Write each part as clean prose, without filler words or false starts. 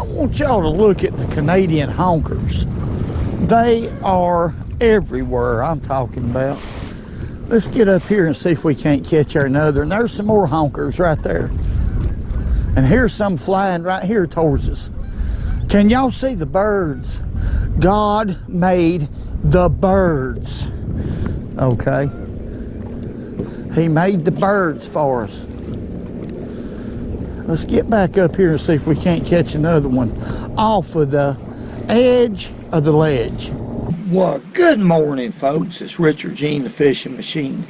I want y'all to look at the Canadian honkers. They are everywhere I'm talking about. Let's get up here and see if we can't catch another. And there's some more honkers right there. And here's some flying right here towards us. Can y'all see the birds? God made the birds. Okay. He made the birds for us. Let's get back up here and see if we can't catch another one off of the edge of the ledge. Well, good morning, folks. It's Richard Gene, the fishing machine.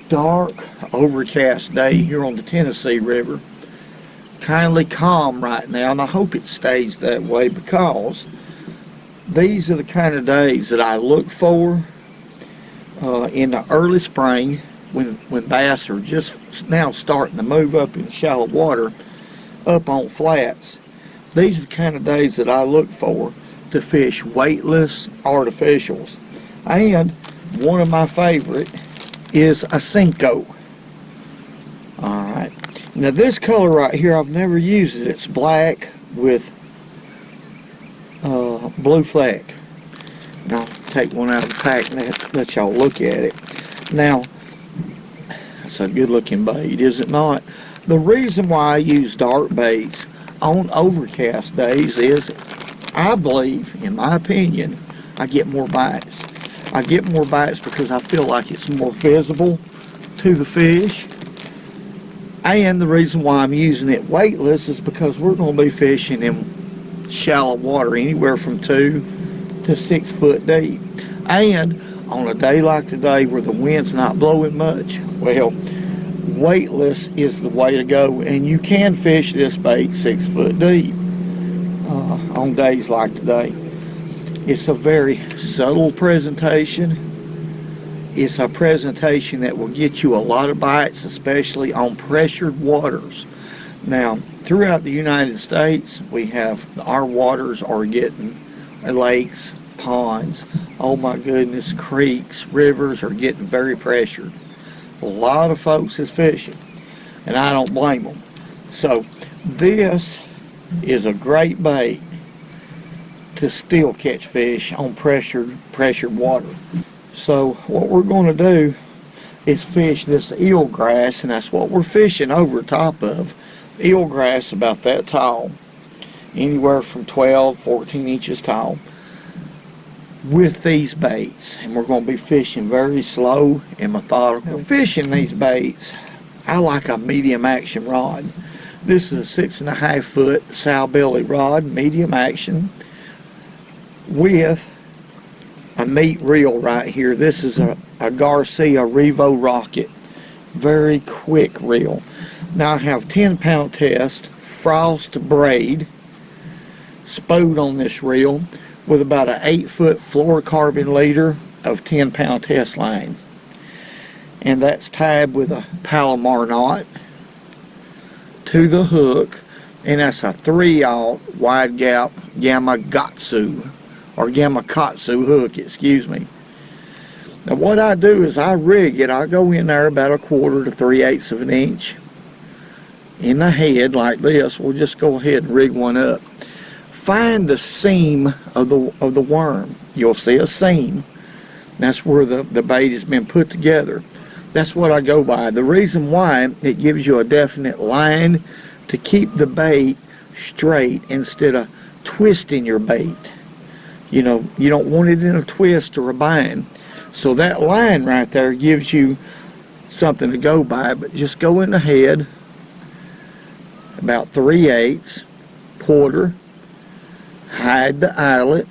Dark, overcast day here on the Tennessee River. Kindly calm right now, and I hope it stays that way, because these are the kind of days that I look for in the early spring, when bass are just now starting to move up in shallow water, up on flats. These are the kind of days that I look for to fish weightless artificials. And one of my favorite is a Senko. Alright. Now this color right here, I've never used it. It's black with blue fleck. And I'll take one out of the pack and let y'all look at it. Now, it's a good looking bait, is it not? The reason why I use dark baits on overcast days is, I believe, in my opinion, I get more bites. I get more bites because I feel like it's more visible to the fish. And the reason why I'm using it weightless is because we're going to be fishing in shallow water, anywhere from 2 to 6 foot deep. And on a day like today where the wind's not blowing much, well, weightless is the way to go. And you can fish this bait 6 foot deep on days like today. It's a very subtle presentation. It's a presentation that will get you a lot of bites, especially on pressured waters. Now, throughout the United States, we have, our waters are getting, lakes, ponds, oh my goodness, creeks, rivers are getting very pressured. A lot of folks is fishing, and I don't blame them. So this is a great bait to still catch fish on pressured water. So what we're going to do is fish this eelgrass, and that's what we're fishing over top of. Eelgrass about that tall, anywhere from 12, 14 inches tall, with these baits. And we're going to be fishing very slow and methodical. Fishing these baits, I like a medium action rod. This is a 6.5 foot sow belly rod, medium action, with a meat reel right here. This is a Garcia Revo Rocket, very quick reel. Now I have 10-pound test frost braid spooled on this reel with about an 8-foot fluorocarbon leader of 10-pound test line, and that's tied with a Palomar knot to the hook, and that's a 3/0 wide gap Gamakatsu hook, excuse me. Now what I do is I rig it. I go in there about 1/4 to 3/8 of an inch in the head like this. We'll just go ahead and rig one up. Find the seam of the worm. You'll see a seam. That's where the bait has been put together. That's what I go by. The reason why, it gives you a definite line to keep the bait straight instead of twisting your bait. You know, you don't want it in a twist or a bind. So that line right there gives you something to go by. But just go in the head about 3/8, 1/4, hide the eyelet.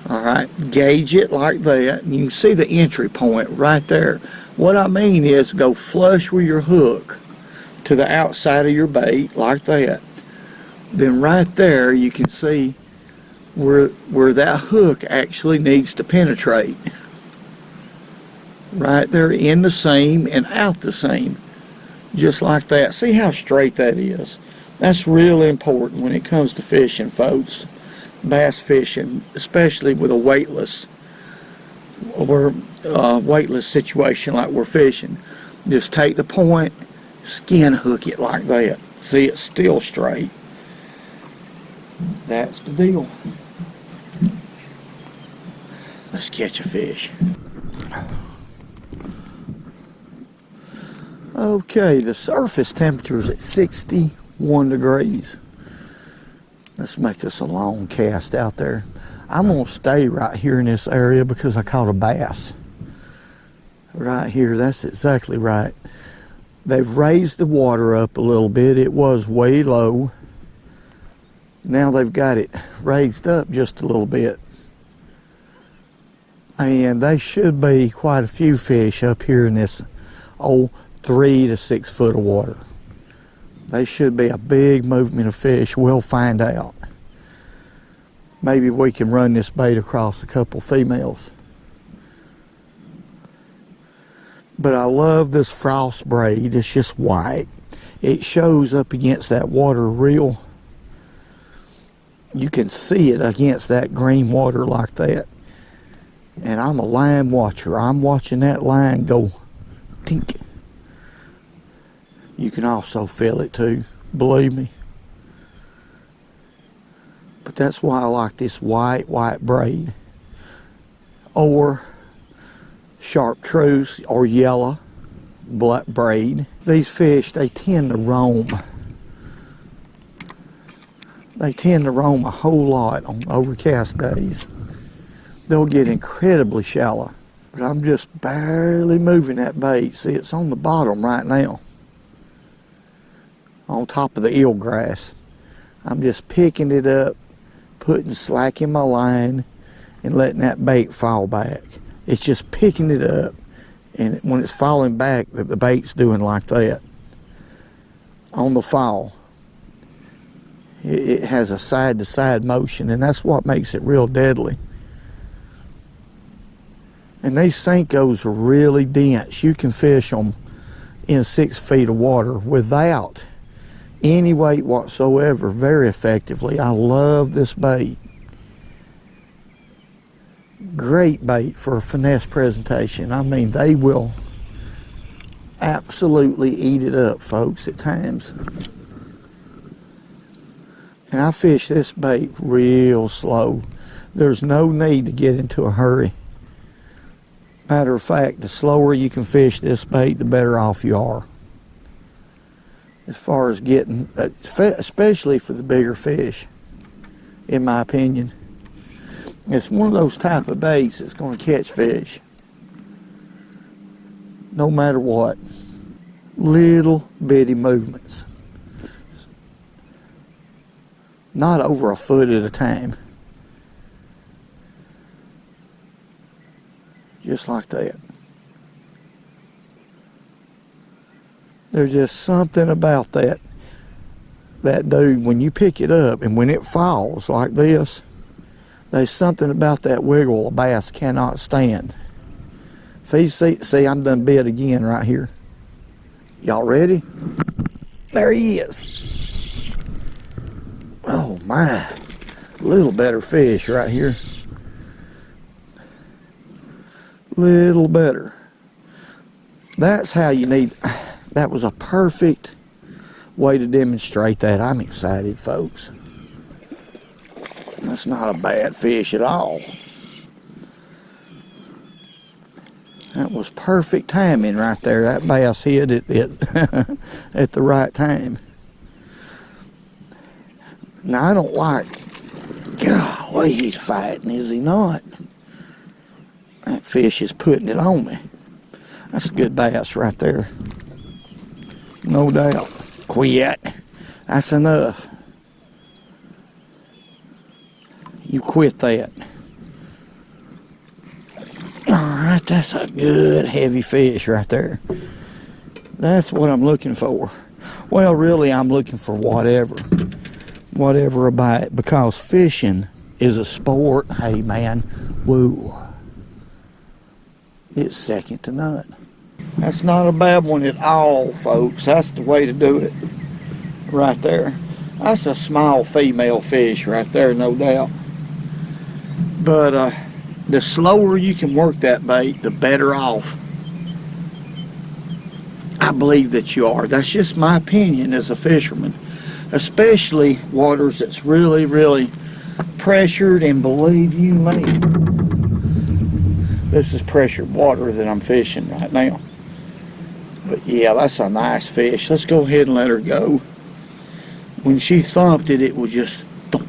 Alright, gauge it like that, and you can see the entry point right there. What I mean is, go flush with your hook to the outside of your bait like that. Then right there you can see where that hook actually needs to penetrate. Right there in the seam and out the seam, just like that. See how straight that is? That's really important when it comes to fishing, folks. Bass fishing, especially with a weightless situation like we're fishing. Just take the point, skin hook it like that. See, it's still straight. That's the deal. Let's catch a fish. Okay, the surface temperature is at 61 degrees. Let's make us a long cast out there. I'm gonna stay right here in this area because I caught a bass. Right here, that's exactly right. They've raised the water up a little bit. It was way low. Now they've got it raised up just a little bit. And they should be quite a few fish up here in this old 3 to 6 foot of water. They should be a big movement of fish. We'll find out. Maybe we can run this bait across a couple females. But I love this frost braid. It's just white. It shows up against that water real. You can see it against that green water like that. And I'm a line watcher. I'm watching that line go tink. You can also feel it too, believe me. But that's why I like this white braid. Or chartreuse or yellow black braid. These fish, they tend to roam. They tend to roam a whole lot on overcast days. They'll get incredibly shallow. But I'm just barely moving that bait. See, it's on the bottom right now. On top of the eelgrass. I'm just picking it up, putting slack in my line, and letting that bait fall back. It's just picking it up, and when it's falling back, the bait's doing like that. On the fall, it has a side-to-side motion, and that's what makes it real deadly. And these Senkos are really dense. You can fish them in 6 feet of water without any weight whatsoever, very effectively. I love this bait. Great bait for a finesse presentation. I mean, they will absolutely eat it up, folks, at times. And I fish this bait real slow. There's no need to get into a hurry. Matter of fact, the slower you can fish this bait, the better off you are. As far as getting, especially for the bigger fish, in my opinion. It's one of those type of baits that's going to catch fish. No matter what. Little bitty movements. Not over a foot at a time. Just like that. There's just something about that dude, when you pick it up and when it falls like this, there's something about that wiggle a bass cannot stand. If he see, I'm done bit again right here. Y'all ready? There he is. Oh my, little better fish right here. Little better. That's how you need. That was a perfect way to demonstrate that. I'm excited, folks. That's not a bad fish at all. That was perfect timing right there. That bass hit it at the right time. Now, I don't like, golly, he's fighting, is he not? That fish is putting it on me. That's a good bass right there. No doubt. Quit. That's enough. You quit that. Alright, that's a good heavy fish right there. That's what I'm looking for. Well, really, I'm looking for whatever a bite, because fishing is a sport. Hey, man, woo. It's second to none. That's not a bad one at all, folks. That's the way to do it right there. That's a small female fish right there, no doubt. But the slower you can work that bait, the better off I believe that you are. That's just my opinion as a fisherman. especially waters that's really, really pressured. And believe you me, this is pressured water that I'm fishing right now. But yeah, that's a nice fish. Let's go ahead and let her go. When she thumped it, it was just thump,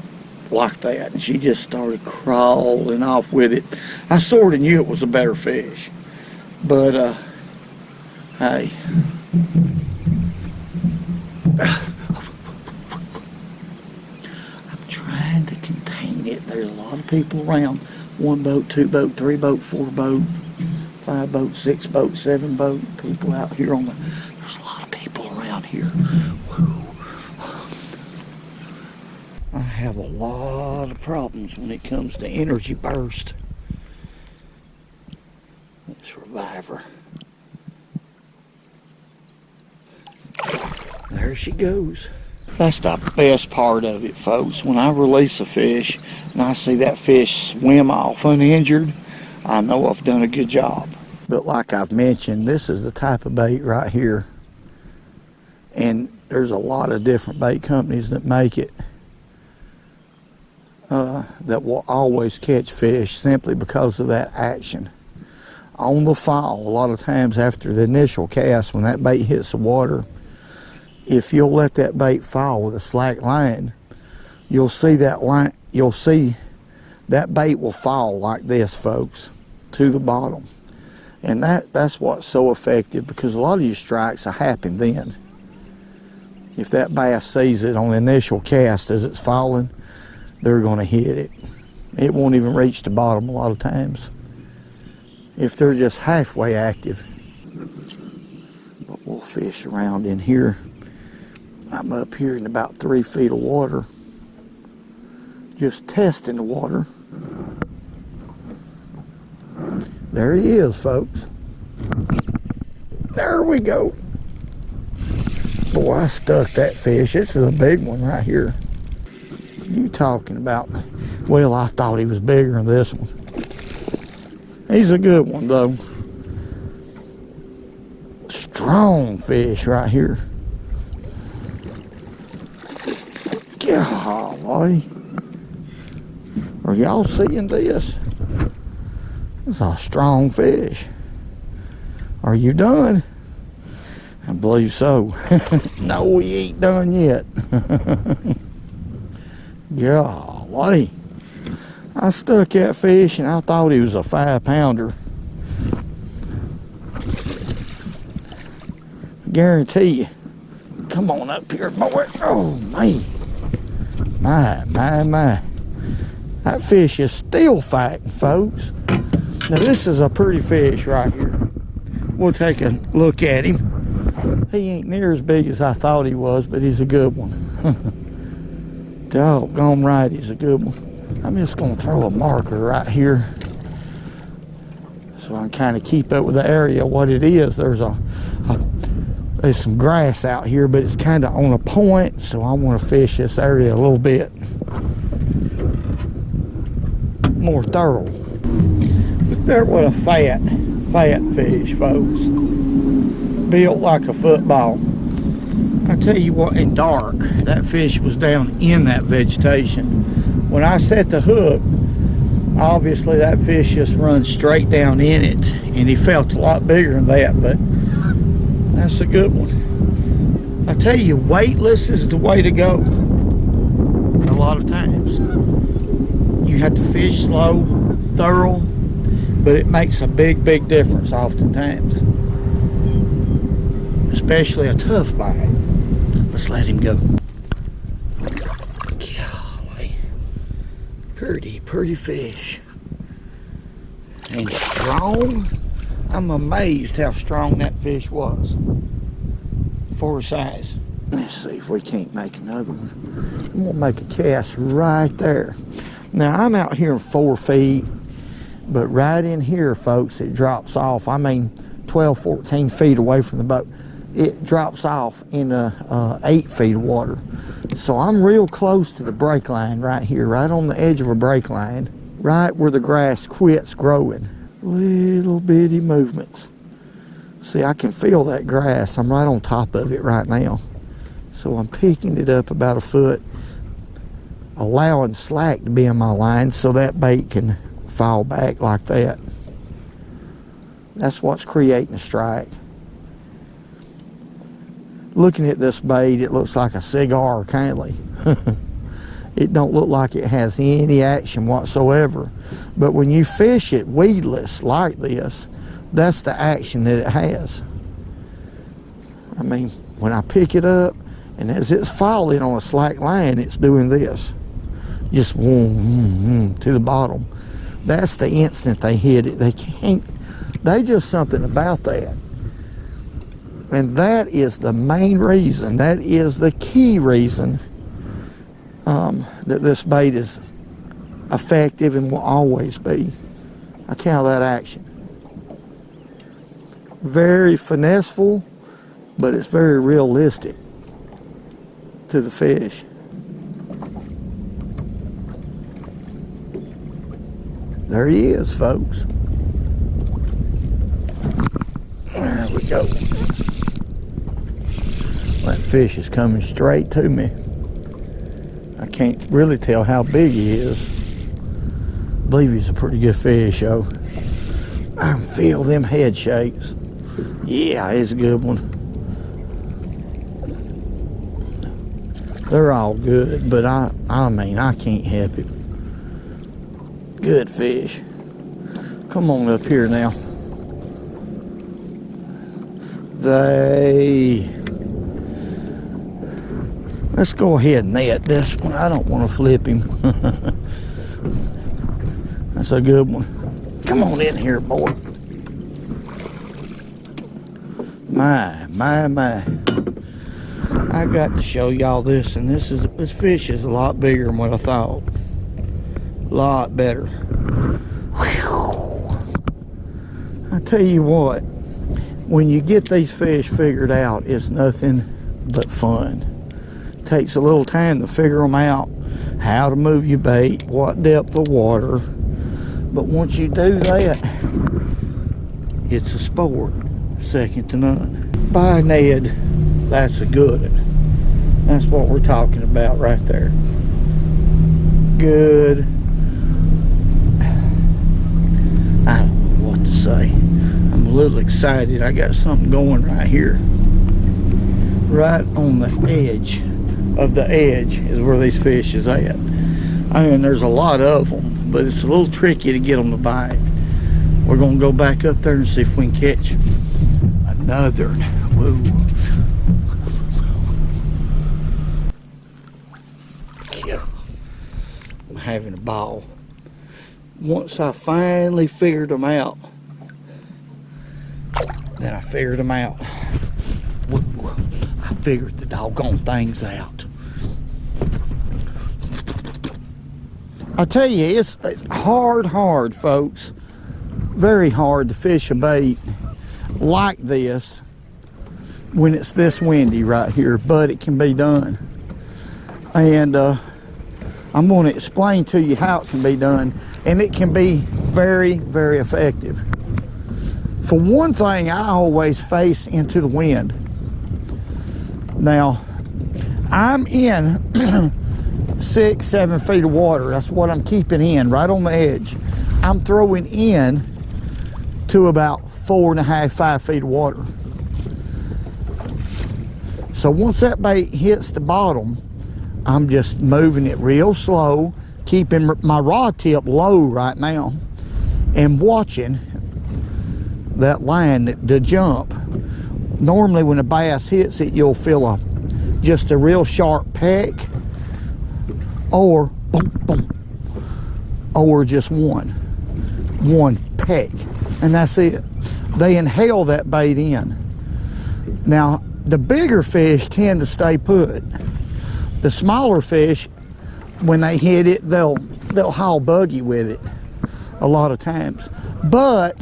like that, and she just started crawling off with it. I sort of knew it was a better fish, but hey. I'm trying to contain it. There's a lot of people around. 1 boat, 2 boat, 3 boat, 4 boat, 5 boat, 6 boat, 7 boat. People out here on the. There's a lot of people around here. Whew. I have a lot of problems when it comes to energy burst. This reviver. There she goes. That's the best part of it, folks. When I release a fish and I see that fish swim off uninjured, I know I've done a good job. But like I've mentioned, this is the type of bait right here. And there's a lot of different bait companies that make it that will always catch fish simply because of that action. On the fall, a lot of times after the initial cast, when that bait hits the water, if you'll let that bait fall with a slack line, you'll see that line, you'll see that bait will fall like this, folks, to the bottom. And that's what's so effective, because a lot of your strikes are happening then. If that bass sees it on the initial cast as it's falling, they're going to hit it. It won't even reach the bottom a lot of times if they're just halfway active. But we'll fish around in here. I'm up here in about 3 feet of water, just testing the water. There he is, folks. There we go. Boy, I stuck that fish. This is a big one right here. You talking about? Well, I thought he was bigger than this one. He's a good one, though. Strong fish right here. Golly. Are y'all seeing this? It's a strong fish. Are you done? I believe so. No, he ain't done yet. Golly. I stuck that fish and I thought he was a 5-pounder. Guarantee you. Come on up here, boy. Oh, man. My. That fish is still fighting, folks. Now, this is a pretty fish right here. We'll take a look at him. He ain't near as big as I thought he was, but he's a good one. Doggone right, he's a good one. I'm just going to throw a marker right here so I can kind of keep up with the area. What it is, there's some grass out here, but it's kind of on a point, so I want to fish this area a little bit more thorough. Look there, what a fat fish, folks. Built like a football. I tell you what, in dark, that fish was down in that vegetation. When I set the hook, obviously that fish just runs straight down in it, and he felt a lot bigger than that, but that's a good one. I tell you, weightless is the way to go a lot of times. You have to fish slow, thorough, but it makes a big difference oftentimes. Especially a tough bite. Let's let him go. Golly. Pretty fish. And strong. I'm amazed how strong that fish was for his size. Let's see if we can't make another one. I'm gonna make a cast right there. Now I'm out here 4 feet, but right in here, folks, it drops off. I mean, 12, 14 feet away from the boat. It drops off in 8 feet of water. So I'm real close to the break line right here, right on the edge of a break line, right where the grass quits growing. Little bitty movements. See, I can feel that grass. I'm right on top of it right now. So I'm picking it up about a foot, allowing slack to be in my line so that bait can fall back like that. That's what's creating a strike. Looking at this bait, it looks like a cigar cantley. It don't look like it has any action whatsoever. But when you fish it weedless like this, that's the action that it has. I mean, when I pick it up, and as it's falling on a slack line, it's doing this. Just to the bottom. That's the instant they hit it. They just something about that. And that is the main reason, that is the key reason that this bait is effective and will always be. I count that action. Very finesseful, but it's very realistic to the fish. There he is, folks. There we go. That fish is coming straight to me. I can't really tell how big he is. I believe he's a pretty good fish, though. I can feel them head shakes. Yeah, he's a good one. They're all good, but I mean, I can't help it. Good fish. Come on up here now. Let's go ahead and net this one. I don't want to flip him. That's a good one. Come on in here, boy. My. I got to show y'all this, and this fish is a lot bigger than what I thought. A lot better. Whew. I tell you what, when you get these fish figured out, it's nothing but fun. It takes a little time to figure them out, how to move your bait, what depth of water. But once you do that, it's a sport, second to none. By Ned, that's a good one. That's what we're talking about right there. Good. I don't know what to say. I'm a little excited. I got something going right here. Right on the edge of the edge is where these fish is at. I mean, there's a lot of them, but it's a little tricky to get them to bite. We're going to go back up there and see if we can catch another. Whoa. Yeah. I'm having a ball. Once I finally figured them out, then I figured them out. Whoa. I figured the doggone things out. I tell you, it's hard, folks. Very hard to fish a bait like this when it's this windy right here, but it can be done. And I'm going to explain to you how it can be done, and it can be very, very effective. For one thing, I always face into the wind. Now, I'm in 6-7 feet of water. That's what I'm keeping in, right on the edge. I'm throwing in to about 4.5-5 feet of water. So once that bait hits the bottom, I'm just moving it real slow, keeping my rod tip low right now, and watching that line to jump. Normally when a bass hits it, you'll feel just a real sharp peck, or boom, boom, or just one peck, and that's it. They inhale that bait in. Now, the bigger fish tend to stay put. The smaller fish, when they hit it, they'll haul buggy with it a lot of times. But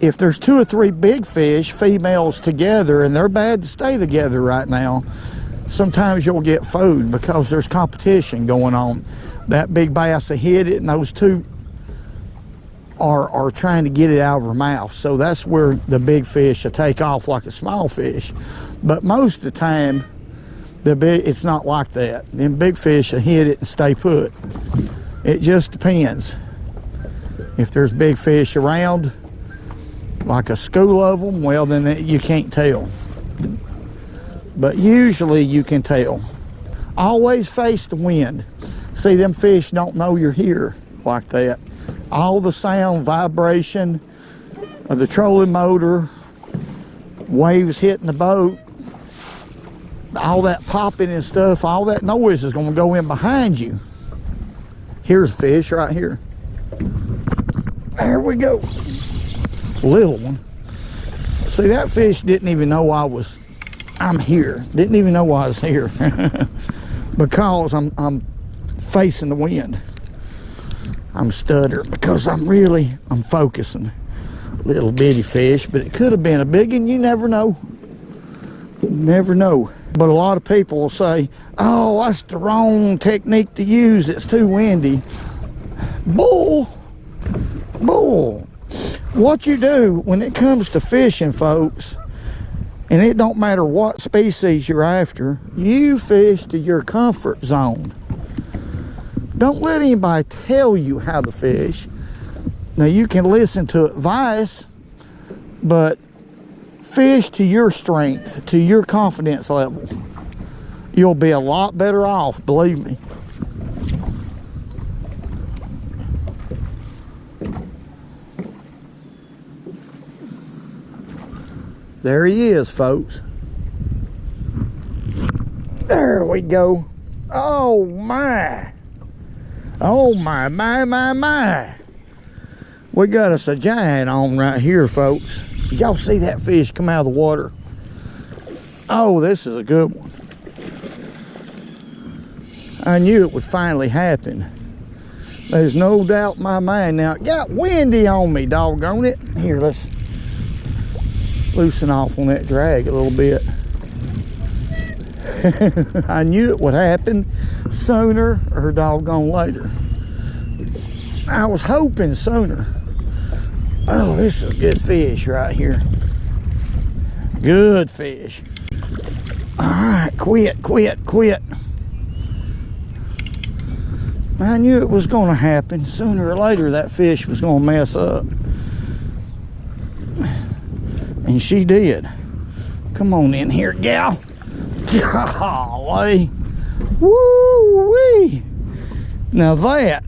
if there's 2 or 3 big fish, females together, and they're bad to stay together right now, sometimes you'll get food because there's competition going on. That big bass will hit it, and those two are trying to get it out of her mouth. So that's where the big fish will take off like a small fish. But most of the time, it's not like that. Them big fish will hit it and stay put. It just depends. If there's big fish around, like a school of them, well, then you can't tell. But usually you can tell. Always face the wind. See, them fish don't know you're here like that. All the sound, vibration of the trolling motor, waves hitting the boat, all that popping and stuff, all that noise is going to go in behind you. Here's a fish right here. There we go. Little one. See, that fish didn't even know I'm here. Didn't even know I was here. Because I'm facing the wind. I'm stuttering because I'm focusing. Little bitty fish, but it could have been a big one. You never know. Never know. But a lot of people will say, oh, that's the wrong technique to use. It's too windy. Bull. What you do when it comes to fishing, folks, and it don't matter what species you're after, you fish to your comfort zone. Don't let anybody tell you how to fish. Now, you can listen to advice, but fish to your strength, to your confidence level. You'll be a lot better off, believe me. There he is, folks. There we go. Oh my. Oh my. We got us a giant on right here, folks. Did y'all see that fish come out of the water? Oh, this is a good one. I knew it would finally happen. There's no doubt in my mind now. It got windy on me, doggone it. Here, let's loosen off on that drag a little bit. I knew it would happen sooner or doggone later. I was hoping sooner. Oh, this is a good fish right here. Good fish. All right, quit. I knew it was going to happen. Sooner or later, that fish was going to mess up. And she did. Come on in here, gal. Golly. Woo-wee. Now that,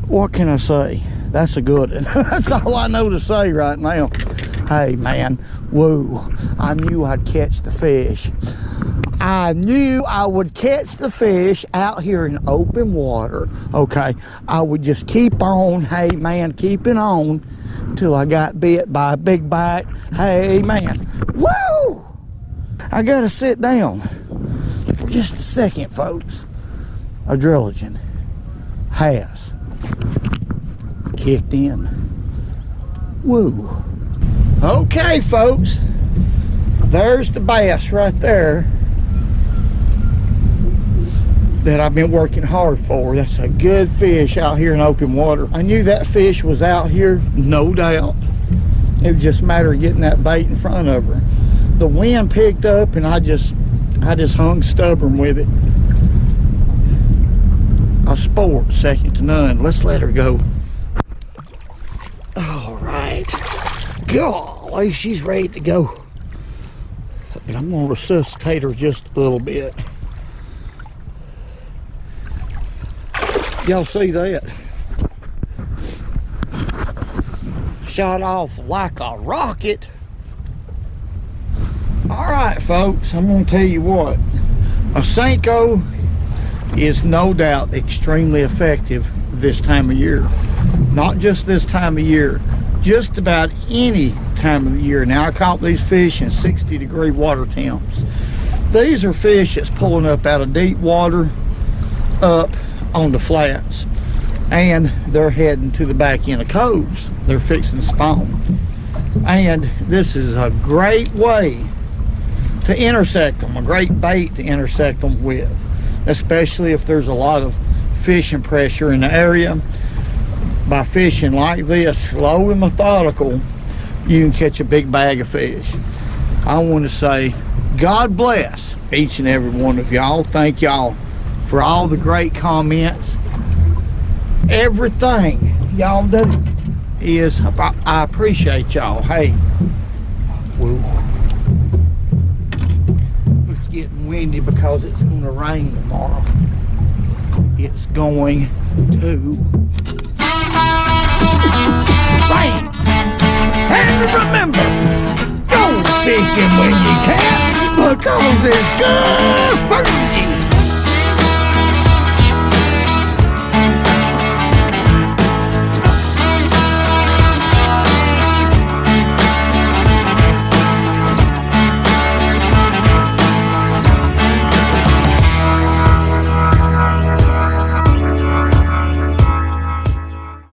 what can I say? That's a good one. That's all I know to say right now. Hey, man. Whoa. I knew I'd catch the fish. I knew I would catch the fish out here in open water. Okay, I would just keep on, hey man, keeping on till I got bit by a big bite. Hey man, woo! I gotta sit down for just a second, folks. Adrenaline has kicked in. Woo! Okay, folks, there's the bass right there that I've been working hard for. That's a good fish out here in open water. I knew that fish was out here, no doubt. It was just a matter of getting that bait in front of her. The wind picked up and I just hung stubborn with it. A sport, second to none. Let's let her go. All right. Golly, she's ready to go. But I'm gonna resuscitate her just a little bit. Y'all see that? Shot off like a rocket. All right, folks, I'm gonna tell you what. A Senko is no doubt extremely effective this time of year. Not just this time of year, just about any time of the year. Now, I caught these fish in 60-degree water temps. These are fish that's pulling up out of deep water, up on the flats, and they're heading to the back end of coves. They're fixing to spawn, and this is a great way to intersect them, a great bait to intersect them with, especially if there's a lot of fishing pressure in the area. By fishing like this, slow and methodical, you can catch a big bag of fish. I want to say God bless each and every one of y'all. Thank y'all for all the great comments. Everything y'all do is, I appreciate y'all. Hey, whoa. It's getting windy because it's going to rain tomorrow. It's going to rain. And remember, go fishing when you can, because it's good for you.